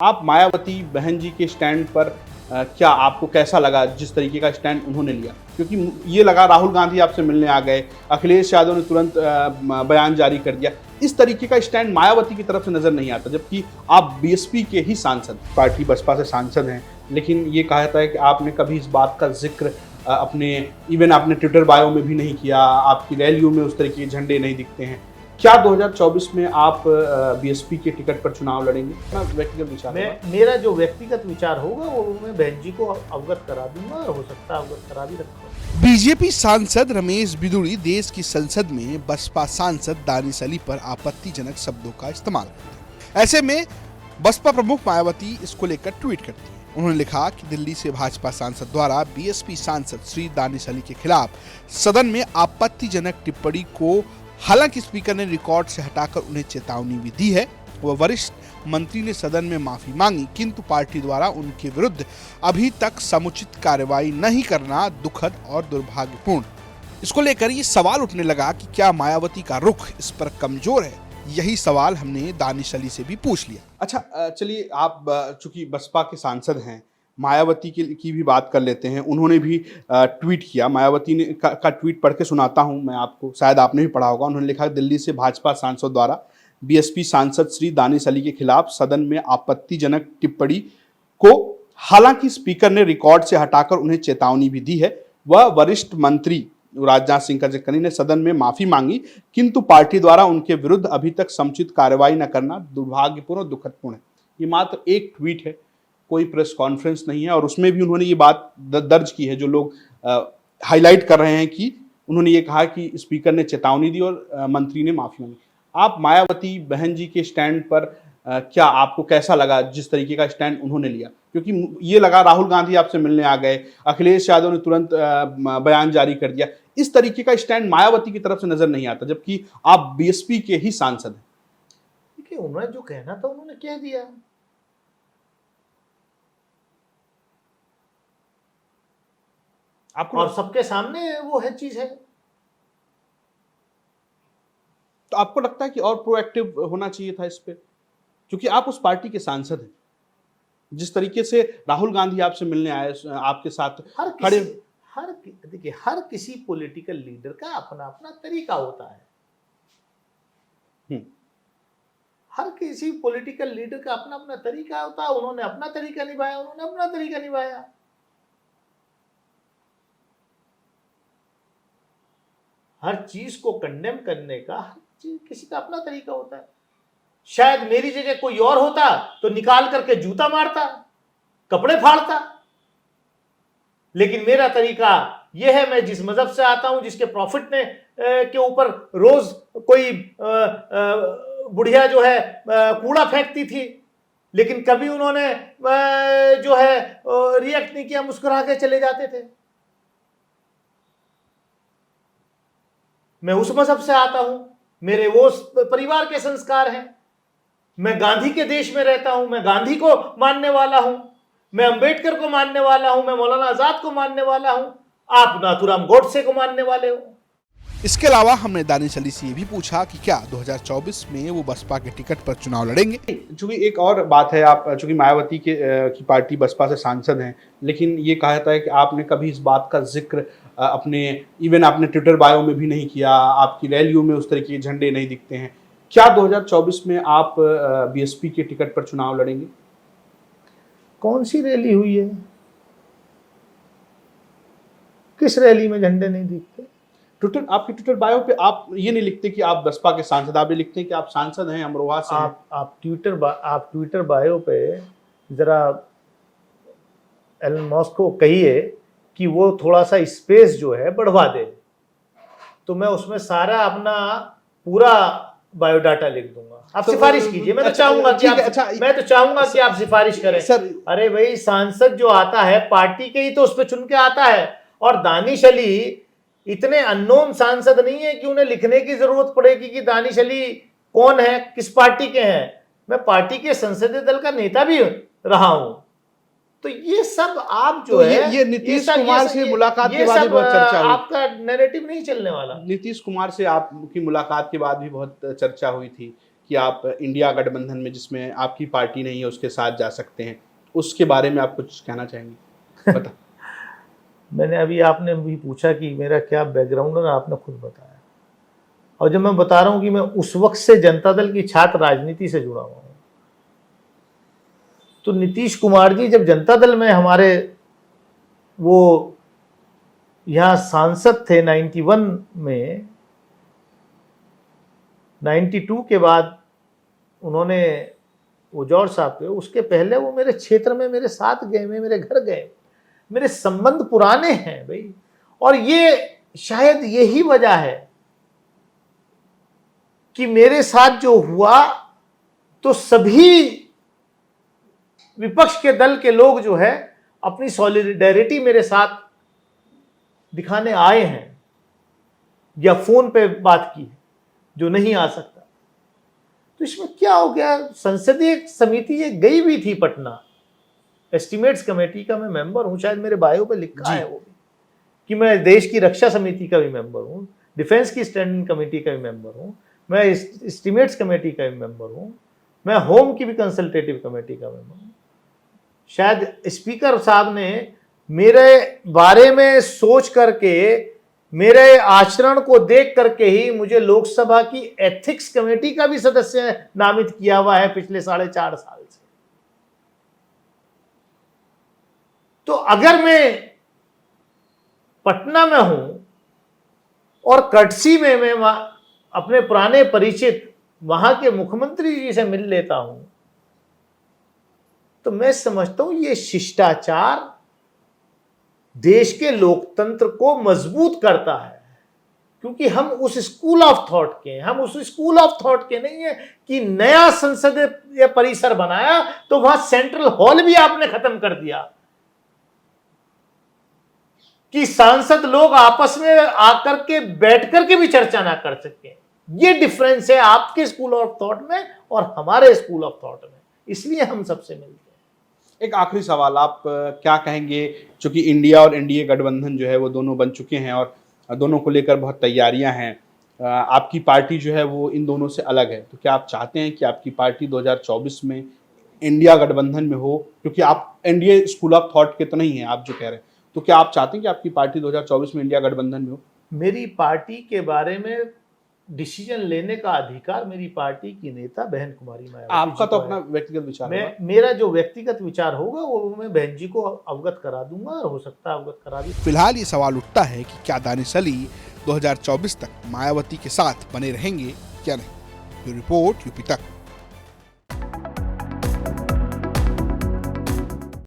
आप मायावती बहन जी के स्टैंड पर क्या आपको कैसा लगा जिस तरीके का स्टैंड उन्होंने लिया? क्योंकि ये लगा राहुल गांधी आपसे मिलने आ गए, अखिलेश यादव ने तुरंत बयान जारी कर दिया। इस तरीके का स्टैंड मायावती की तरफ से नजर नहीं आता, जबकि आप बीएसपी के ही सांसद, पार्टी बसपा से सांसद हैं, लेकिन ये कहा जाता है कि आपने कभी इस बात का जिक्र अपने ट्विटर बायो में भी नहीं किया, आपकी रैलियों में उस तरीके के झंडे नहीं दिखते हैं। क्या 2024 में आप बीएसपी के टिकट पर चुनाव लड़ेंगे? व्यक्तिगत विचार मेरा जो व्यक्तिगत विचार होगा वो मैं बहन जी को अवगत करा दूंगा और हो सकता है अवगत करा भी रखूंगा। बीजेपी सांसद रमेश बिधूड़ी देश की संसद में बसपा सांसद दानिश अली पर आपत्तिजनक शब्दों का इस्तेमाल करते हैं। ऐसे में बसपा प्रमुख मायावती इसको लेकर ट्वीट करती हैं। उन्होंने लिखा कि दिल्ली से भाजपा सांसद द्वारा बीएसपी सांसद श्री दानिश अली के खिलाफ सदन में आपत्तिजनक टिप्पणी को हालांकि स्पीकर ने रिकॉर्ड से हटाकर उन्हें चेतावनी भी दी है। वह वरिष्ठ मंत्री ने सदन में माफी मांगी, किंतु पार्टी द्वारा उनके विरुद्ध अभी तक समुचित कार्रवाई नहीं करना दुखद और दुर्भाग्यपूर्ण। इसको लेकर ये सवाल उठने लगा कि क्या मायावती का रुख इस पर कमजोर है। यही सवाल हमने दानिश अली से भी पूछ लिया। अच्छा, चलिए, आप चूंकि बसपा के सांसद हैं, मायावती की भी बात कर लेते हैं। उन्होंने भी ट्वीट किया। मायावती ने का ट्वीट पढ़ के सुनाता हूं मैं आपको, शायद आपने भी पढ़ा होगा। उन्होंने लिखा, दिल्ली से भाजपा सांसद द्वारा बीएसपी सांसद श्री दानिश अली के खिलाफ सदन में आपत्तिजनक टिप्पणी को हालांकि स्पीकर ने रिकॉर्ड से हटाकर उन्हें चेतावनी भी दी है। वह वरिष्ठ मंत्री राजनाथ सिंह का जिक्र ने सदन में माफी मांगी, किंतु पार्टी द्वारा उनके विरुद्ध अभी तक समुचित कार्रवाई न करना दुर्भाग्यपूर्ण और दुखदपूर्ण है। ये मात्र एक ट्वीट है, कोई प्रेस कॉन्फ्रेंस नहीं है, और उसमें भी उन्होंने ये बात दर्ज की है जो लोग हाईलाइट कर रहे हैं कि उन्होंने ये कहा कि स्पीकर ने चेतावनी दी और मंत्री ने माफी मांगी। आप मायावती बहन जी के स्टैंड पर क्या आपको कैसा लगा जिस तरीके का स्टैंड उन्होंने लिया? क्योंकि ये लगा राहुल गांधी आपसे मिलने आ गए, अखिलेश यादव ने तुरंत बयान जारी कर दिया। इस तरीके का स्टैंड मायावती की तरफ से नजर नहीं आता, जबकि आप बीएसपी के ही सांसद हैं। देखिए, उन्होंने जो कहना था उन्होंने कह दिया। आपको और सबके सामने वो है चीज है। तो आपको लगता है कि और प्रोएक्टिव होना चाहिए था इस पे, क्योंकि आप उस पार्टी के सांसद हैं। जिस तरीके से राहुल गांधी आपसे मिलने आए, आपके साथ खड़े, देखिए, हर किसी पॉलिटिकल लीडर का अपना अपना तरीका होता है। हर किसी पॉलिटिकल लीडर का अपना अपना तरीका होता है। उन्होंने अपना तरीका निभाया, उन्होंने अपना तरीका निभाया। हर चीज को कंडेम करने का किसी का अपना तरीका होता है। शायद मेरी जगह कोई और होता तो निकाल करके जूता मारता, कपड़े फाड़ता, लेकिन मेरा तरीका यह है, मैं जिस मजहब से आता हूं, जिसके प्रॉफिट ने के ऊपर रोज कोई बुढ़िया जो है कूड़ा फेंकती थी, लेकिन कभी उन्होंने जो है रिएक्ट नहीं किया, मुस्कुरा के चले जाते थे। मैं उस मजहब से आता हूं, मेरे वो परिवार के संस्कार हैं। मैं गांधी के देश में रहता हूं, मैं गांधी को मानने वाला हूं, मैं अंबेडकर को मानने वाला हूं, मैं मौलाना आजाद को मानने वाला हूं, आप नाथूराम गोडसे को मानने वाले हो। इसके अलावा हमने दानिश अली से ये भी पूछा कि क्या 2024 में वो बसपा के टिकट पर चुनाव लड़ेंगे। चूंकि एक और बात है, आप चूंकि मायावती की पार्टी बसपा से सांसद हैं, लेकिन ये कहा जाता है कि आपने कभी इस बात का जिक्र अपने ट्विटर बायो में भी नहीं किया, आपकी रैलियों में उस तरीके के झंडे नहीं दिखते हैं। क्या 2024 में आप बीएसपी के टिकट पर चुनाव लड़ेंगे? कौन सी रैली हुई है? किस रैली में झंडे नहीं दिखते? आपके ट्विटर बायो पे आप ये नहीं लिखते कि आप बसपा के सांसद, आप ये लिखते हैं कि आप सांसद हैं, अमरोहा से। आप ट्विटर बायो पे जरा एलन मस्क को कहिए कि वो थोड़ा सा स्पेस जो है बढ़वा दे, तो मैं उसमें सारा अपना पूरा बायोडाटा लिख दूंगा। आप तो सिफारिश कीजिए। मैं तो चाहूंगा कि आप सिफारिश करें सर। अरे भाई, सांसद जो आता है पार्टी के ही तो उस पर चुन के आता है, और दानिश अली इतने अननोन सांसद नहीं है कि उन्हें लिखने की जरूरत पड़ेगी कि दानिश अली कौन है, किस पार्टी के हैं। मैं पार्टी के संसदीय दल का नेता भी रहा हूं। तो ये सब आप जो है, ये नीतीश कुमार से मुलाकात के बाद भी बहुत चर्चा हुई। आपका नैरेटिव नहीं चलने वाला। नीतीश कुमार से आपकी मुलाकात के बाद भी बहुत चर्चा हुई थी कि आप इंडिया गठबंधन में, जिसमें आपकी पार्टी नहीं है, उसके साथ जा सकते हैं, उसके बारे में आप कुछ कहना चाहेंगे? बता। मैंने अभी, आपने भी पूछा कि मेरा क्या बैकग्राउंड है, आपने खुद बताया। और जब मैं बता रहा हूं कि मैं उस वक्त से जनता दल की छात्र राजनीति से जुड़ा हुआ हूं, तो नीतीश कुमार जी जब जनता दल में हमारे वो यहाँ सांसद थे 91 में, 92 के बाद उन्होंने वो जॉर्ज साहब के, उसके पहले वो मेरे क्षेत्र में मेरे साथ गए, मेरे घर गए, मेरे संबंध पुराने हैं भाई। और ये शायद यही वजह है कि मेरे साथ जो हुआ, तो सभी विपक्ष के दल के लोग जो है अपनी सॉलिडेरिटी मेरे साथ दिखाने आए हैं, या फोन पे बात की, जो नहीं आ सकता। तो इसमें क्या हो गया, संसदीय समिति ये गई भी थी पटना, एस्टिमेट्स कमेटी का मैं मेंबर हूं, शायद मेरे बायो पे लिखा है वो भी, कि मैं देश की रक्षा समिति का भी मेंबर हूं, डिफेंस की स्टैंडिंग कमेटी का भी मेंबर हूं, मैं एस्टिमेट्स कमेटी का भी मेंबर हूं, मैं होम की भी कंसल्टेटिव कमेटी का मेंबर हूं। शायद स्पीकर साहब ने मेरे बारे में सोच करके, मेरे आचरण को देख करके ही मुझे लोकसभा की एथिक्स कमेटी का भी सदस्य नामित किया हुआ है पिछले 4.5 साल से। तो अगर मैं पटना में हूं और कटसी में मैं अपने पुराने परिचित वहां के मुख्यमंत्री जी से मिल लेता हूं, तो मैं समझता हूं ये शिष्टाचार देश के लोकतंत्र को मजबूत करता है। क्योंकि हम उस स्कूल ऑफ थॉट के हैं, हम उस स्कूल ऑफ थॉट के नहीं है कि नया संसदीय परिसर बनाया तो वहां सेंट्रल हॉल भी आपने खत्म कर दिया, कि सांसद लोग आपस में आकर के बैठ करके भी चर्चा ना कर सके। ये डिफरेंस है आपके स्कूल ऑफ थॉट में और हमारे स्कूल ऑफ थॉट में, इसलिए हम सबसे मिलते हैं। एक आखिरी सवाल, आप क्या कहेंगे, चूंकि इंडिया और एनडीए गठबंधन जो है वो दोनों बन चुके हैं और दोनों को लेकर बहुत तैयारियां हैं, आपकी पार्टी जो है वो इन दोनों से अलग है, तो क्या आप चाहते हैं कि आपकी पार्टी 2024 में इंडिया गठबंधन में हो? क्योंकि आप एनडीए स्कूल ऑफ थॉट के तो नहीं हैं आप जो कह रहे हैं, तो क्या आप चाहते हैं कि आपकी पार्टी 2024 में इंडिया गठबंधन में हो? मेरी पार्टी के बारे में डिसीजन लेने का अधिकार मेरी पार्टी की नेता बहन कुमारी मायावती। आपका तो अपना व्यक्तिगत विचार है। मेरा जो व्यक्तिगत विचार होगा वो मैं बहन जी को अवगत करा दूंगा, और हो सकता है अवगत करा दूं। फिलहाल ये सवाल उठता है कि क्या दानिश अली 2024 तक मायावती के साथ बने रहेंगे क्या नहीं। रिपोर्ट यूपी तक।